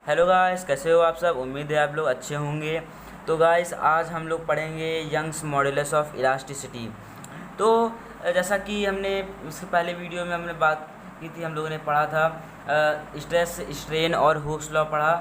Hello guys, कैसे हो आप सब। उम्मीद है आप लोग अच्छे होंगे। तो गाइस, आज हम लोग पढ़ेंगे यंग्स मॉडुलस ऑफ इलास्टिसिटी। तो जैसा कि हमने इससे पहले वीडियो में हमने बात की थी, हम लोगों ने पढ़ा था स्ट्रेस, स्ट्रेन और हुक्स लॉ पढ़ा।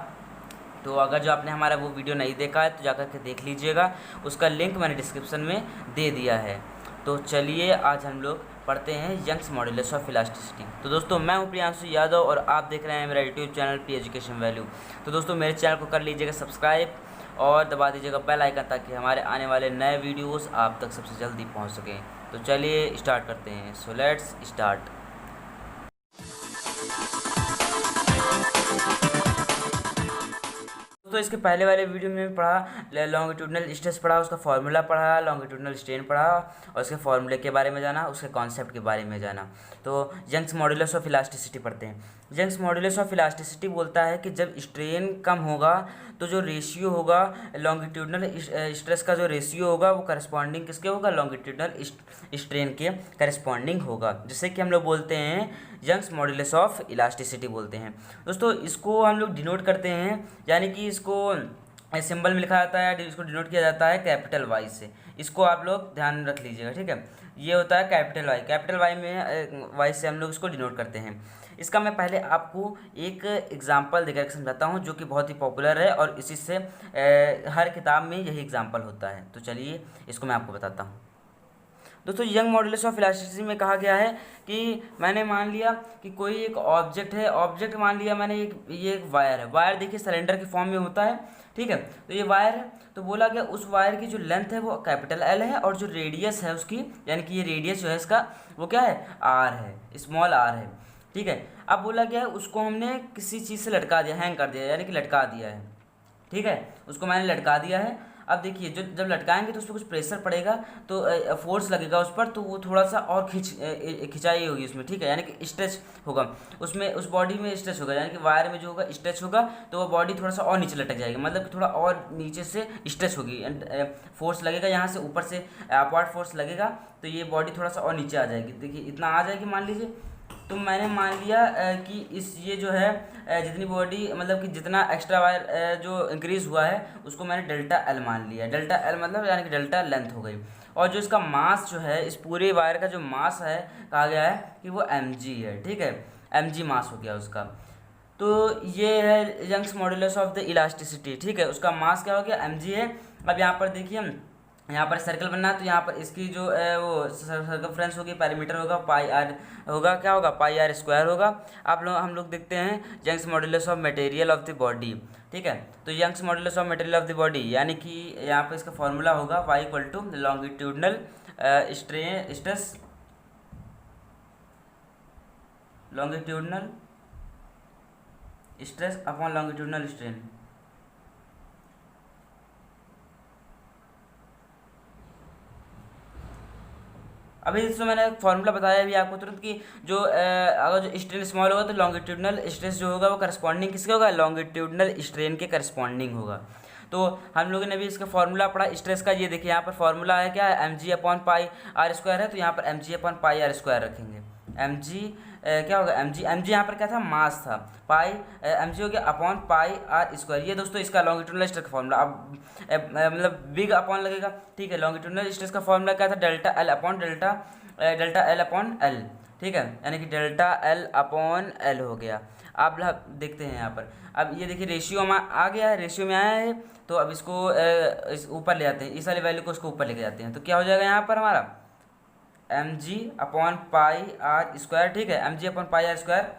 तो अगर जो आपने हमारा वो वीडियो नहीं देखा है तो जाकर के देख लीजिएगा, उसका लिंक मैंने डिस्क्रिप्शन में दे दिया है। तो चलिए आज हम लोग पढ़ते हैं यंग्स मॉडुलस ऑफ इलास्टिसिटी। तो दोस्तों, मैं हूं प्रियांशु यादव और आप देख रहे हैं मेरा YouTube channel P education value. तो दोस्तों, मेरे चैनल को कर लीजिएगा सब्सक्राइब और दबा दीजिएगा बेल आइकन, ताकि हमारे आने वाले नए वीडियोस आप तक सबसे जल्दी पहुंच सकें। तो चलिए स्टार्ट करते हैं। So let's start. दोस्तों, इसके पहले वाले वीडियो में पढ़ा लॉन्गिट्यूडनल स्ट्रेस पढ़ा, उसका फार्मूला पढ़ा, लॉन्गिट्यूडनल स्ट्रेन पढ़ा और उसके फार्मूले के बारे में जाना, उसके कॉन्सेप्ट के बारे में जाना। तो यंग्स मॉडुलस ऑफ इलास्टिसिटी पढ़ते हैं। यंग्स मॉडुलस ऑफ इलास्टिसिटी बोलता है कि जब स्ट्रेन कम होगा तो जो रेशियो होगा लॉन्गिट्यूडनल स्ट्रेस का, जो रेशियो होगा वो करस्पॉन्डिंग किसके होगा, लॉन्गिट्यूडनल स्ट्रेन के करस्पॉन्डिंग होगा, जिससे कि हम लोग बोलते हैं यंग्स मॉडुलस ऑफ इलास्टिसिटी बोलते हैं। दोस्तों, इसको हम लोग डिनोट करते हैं, यानी कि इसको सिंबल में लिखा जाता है, इसको डिनोट किया जाता है कैपिटल वाई से। इसको आप लोग ध्यान रख लीजिएगा, ठीक है। ये होता है कैपिटल वाई, कैपिटल वाई में वाई से हम लोग इसको डिनोट करते हैं। इसका मैं पहले आपको एक एग्जांपल देकर समझाता हूँ, जो कि बहुत ही पॉपुलर है और इसी से हर किताब में यही एग्जांपल होता है। तो चलिए इसको मैं आपको बताता हूँ। दोस्तों, यंग मॉडुलस ऑफ इलास्टिसिटी में कहा गया है कि मैंने मान लिया कि कोई एक ऑब्जेक्ट है, ऑब्जेक्ट मान लिया मैंने ये एक वायर है। वायर देखिए सिलेंडर के फॉर्म में होता है, ठीक है। तो ये वायर है, तो बोला गया उस वायर की जो लेंथ है वो कैपिटल एल है और जो रेडियस है उसकी, यानी कि ये रेडियस जो है इसका वो क्या है, आर है, स्मॉल आर है, ठीक है। अब बोला गया है उसको हमने किसी चीज़ से लटका दिया, हैंग कर दिया, यानी कि लटका दिया है, ठीक है। उसको मैंने लटका दिया है। अब देखिए, जो जब लटकाएंगे तो उस पर कुछ प्रेशर पड़ेगा, तो फोर्स लगेगा उस पर, तो वो थोड़ा सा और खिंचाई होगी उसमें, ठीक है, यानी कि स्ट्रेच होगा उसमें, उस बॉडी में स्ट्रेच होगा, यानी कि वायर में जो होगा स्ट्रेच होगा, तो वो बॉडी थोड़ा सा और नीचे लटक जाएगी, मतलब कि थोड़ा और नीचे से स्ट्रेच होगी एंड फोर्स लगेगा यहाँ से, ऊपर से अपवर्ड फोर्स लगेगा, तो ये बॉडी थोड़ा सा और नीचे आ जाएगी। देखिए इतना आ जाएगी मान लीजिए। तो मैंने मान लिया कि इस ये जो है जितनी बॉडी, मतलब कि जितना एक्स्ट्रा वायर जो इंक्रीज हुआ है उसको मैंने डेल्टा एल मान लिया। डेल्टा एल मतलब यानी कि डेल्टा लेंथ हो गई। और जो इसका मास जो है, इस पूरे वायर का जो मास है, कहा गया है कि वो एम जी है, ठीक है, एम जी मास हो गया उसका। तो ये है Young's modulus of the elasticity, ठीक है। उसका मास क्या हो गया, एम जी है। अब यहाँ पर देखिए, यहाँ पर सर्कल बनना है, तो यहाँ पर इसकी जो वो सर्कमफ्रेंस होगी, पैरीमीटर होगा, पाई आर होगा, क्या होगा, पाई आर स्क्वायर होगा। आप लोग हम लोग देखते हैं Young's modulus of material of the body, ठीक है। तो Young's modulus of material of the body, यानी कि यहाँ पर इसका फॉर्मूला होगा Y equal to longitudinal stress, longitudinal stress upon longitudinal strain. अभी इसमें मैंने फॉर्मूला बताया भी आपको तुरंत कि जो अगर जो स्ट्रेन स्मॉल होगा तो लॉन्गिट्यूडनल स्ट्रेस जो होगा वो करस्पॉन्डिंग किसके होगा, लॉन्गिट्यूडनल स्ट्रेन के करस्पॉन्डिंग होगा। तो हम लोगों ने भी इसका फॉर्मूला पढ़ा स्ट्रेस का। ये देखिए यहाँ पर फॉर्मूला है, क्या है, M G upon pi R square है, तो यहाँ पर M G upon pi R square रखेंगे। एम जी क्या होगा, एम जी यहाँ पर क्या था, मास था, पाई एम जी हो गया अपॉन पाई आर स्क्वायर। ये दोस्तों इसका लॉन्गिट्यूडनल स्ट्रेस का फॉर्मूला। अब मतलब बिग अपॉन लगेगा, ठीक है। लॉन्गिट्यूडनल स्ट्रेस का फॉर्मूला क्या था, delta L upon delta L upon L, ठीक है, यानी कि डेल्टा एल अपॉन एल हो गया। आप देखते हैं यहाँ पर, अब ये देखिए रेशियो में आ गया है, रेशियो में आया है, तो अब इसको इस ऊपर ले जाते हैं, इस वाली वैल्यू को इसको ऊपर लेके जाते हैं, तो क्या हो जाएगा यहाँ पर हमारा M G upon pi R square, ठीक है, M G upon pi R square,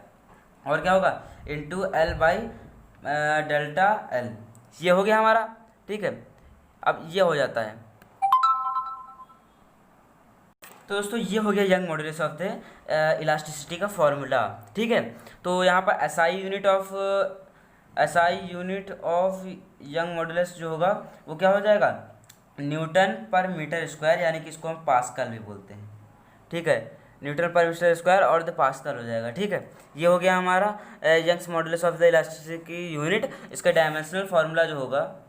और क्या होगा into L by delta L. ये हो गया हमारा, ठीक है। अब ये हो जाता है, तो दोस्तों ये हो गया young modulus of the elasticity का फॉर्मूला, ठीक है। तो यहाँ पर SI unit of young modulus जो होगा वो क्या हो जाएगा, न्यूटन पर मीटर स्क्वायर, यानी कि इसको हम पास्कल भी बोलते हैं, ठीक है। न्यूटन पर मीटर स्क्वायर और द पास्कल हो जाएगा, ठीक है। ये हो गया हमारा Young's modulus of the elasticity की यूनिट। इसका डायमेंशनल फार्मूला जो होगा,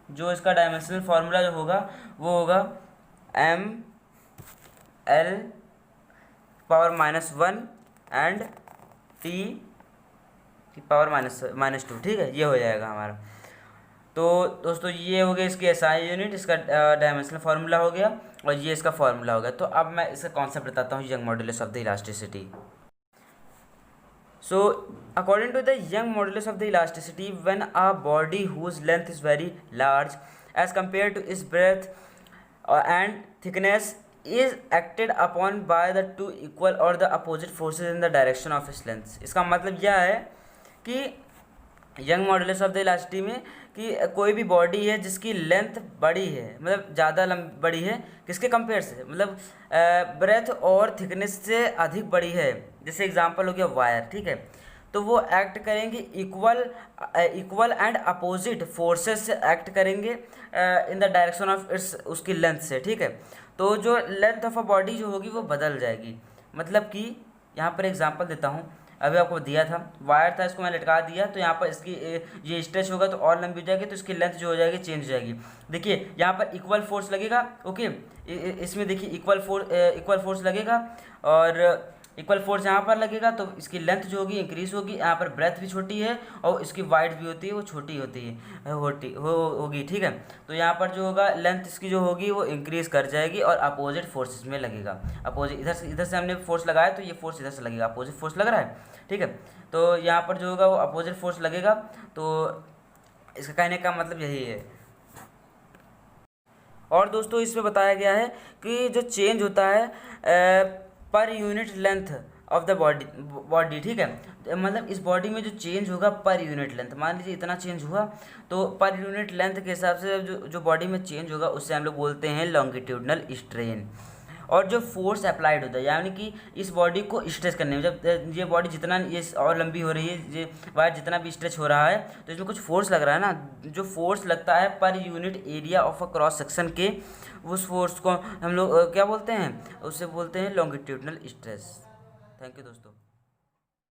जो इसका डायमेंशनल फार्मूला जो होगा वो होगा M L power -1 and T की पावर -2, ठीक है, ये हो जाएगा हमारा। तो दोस्तों ये हो गया इसकी एसआई यूनिट, इसका डायमेंशनल फार्मूला हो गया और ये इसका फार्मूला हो गया। तो अब मैं इसका कॉन्सेप्ट बताता हूँ, young modulus of the elasticity. So, according to the Young modulus of the elasticity, when a body whose length is very large as compared to its breadth and thickness is acted upon by the two equal or the opposite forces in the direction of its length, इसका मतलब यह है कि young modulus of the elasticity में कि कोई भी body है जिसकी लेंथ बड़ी है, मतलब ज़्यादा बड़ी है, किसके कंपेयर से, मतलब ब्रेथ और थिकनेस से अधिक बड़ी है, जैसे एग्जांपल हो गया वायर, ठीक है, तो वो एक्ट करेंगे इक्वल एंड अपोजिट फोर्सेस से एक्ट करेंगे in the direction of its उसकी लेंथ से, ठीक है। तो जो लेंथ ऑफ अ बॉडी जो होगी वो बदल जाएगी। मतलब कि यहाँ पर एग्जांपल देता हूँ, अभी आपको दिया था वायर था, इसको मैं लटका दिया, तो यहाँ पर इसकी ये स्ट्रेच होगा तो और लंबी हो जाएगी, तो इसकी लेंथ जो हो जाएगी चेंज हो जाएगी। देखिए यहाँ पर इक्वल फोर्स लगेगा, ओके, इसमें देखिए इक्वल फोर्स लगेगा और इक्वल फोर्स यहाँ पर लगेगा, तो इसकी लेंथ जो होगी इंक्रीज होगी। यहाँ पर ब्रेथ भी छोटी है और इसकी वाइड भी होती है, वो छोटी होगी, ठीक है। तो यहाँ पर जो होगा लेंथ इसकी जो होगी वो इंक्रीज कर जाएगी और अपोजिट फोर्सेस में लगेगा। अपोजिट इधर से हमने फोर्स लगाया तो ये फोर्स इधर से लगेगा, अपोजिट फोर्स लग रहा है, ठीक है। तो यहाँ पर जो होगा वो अपोजिट फोर्स लगेगा। तो इसका कहने का मतलब यही है। और दोस्तों इसमें बताया गया है कि जो चेंज होता है per unit length of the body, ठीक है, मतलब इस बॉडी में जो चेंज होगा पर यूनिट लेंथ, मान लीजिए इतना चेंज हुआ, तो पर यूनिट लेंथ के हिसाब से जो बॉडी में चेंज होगा उससे हम लोग बोलते हैं लॉन्गिट्यूडनल स्ट्रेन। और जो फोर्स अप्लाइड होता है, यानी कि इस बॉडी को स्ट्रेच करने में, जब ये बॉडी जितना ये और लंबी हो रही है, ये वायर जितना भी स्ट्रेच हो रहा है, तो इसमें कुछ फोर्स लग रहा है ना, जो फोर्स लगता है per unit area of a cross section के, उस फोर्स को हम लोग क्या बोलते हैं, उससे बोलते हैं लॉन्गिट्यूडनल स्ट्रेस। थैंक यू दोस्तों।